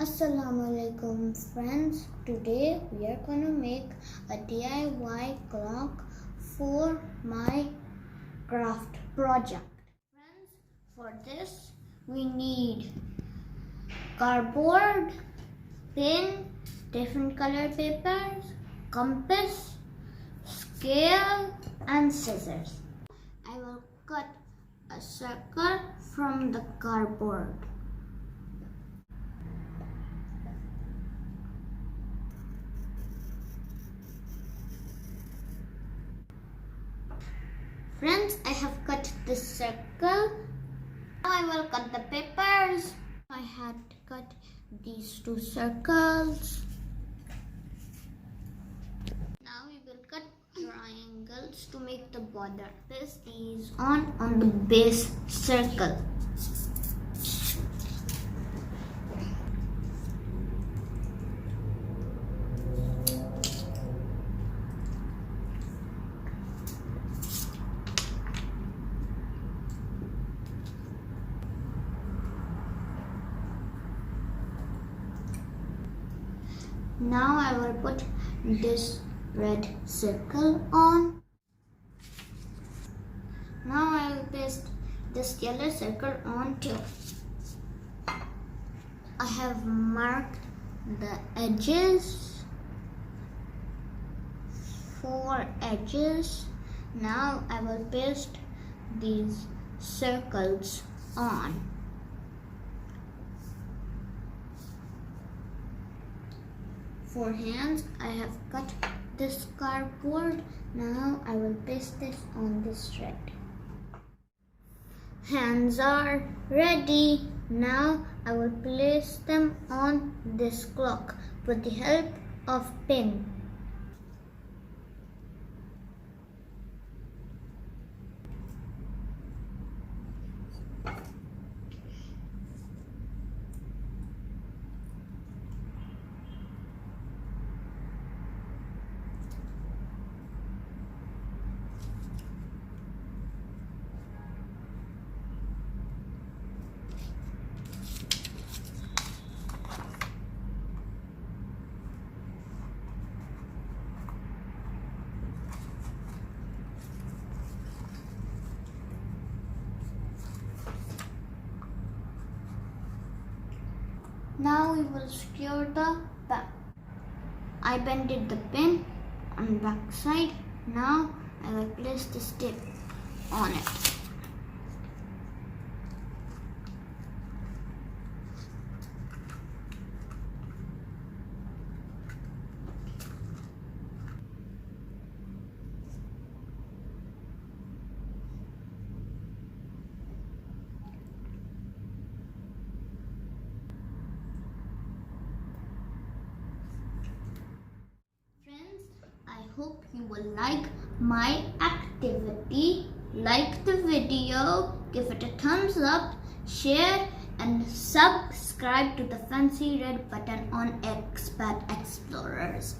Assalamualaikum friends. Today we are gonna make a DIY clock for my craft project. Friends, for this we need cardboard, pen, different color papers, compass, scale and scissors. I will cut a circle from the cardboard. Friends, I have cut this circle. Now I will cut the papers. I had to cut these two circles. Now we will cut triangles to make the border. Place these on the base circle. Now I will put this red circle on. Now I will paste this yellow circle on too. I have marked the edges, 4 edges. Now I will paste these circles on. For hands, I have cut this cardboard. Now I will paste this on this thread. Hands are ready. Now I will place them on this clock with the help of pin. Now we will secure the back. I bended the pin on the back side. Now I will place the tip on it. I hope you will like my activity. Like the video, give it a thumbs up, share and subscribe to the fancy red button on Expat Explorers.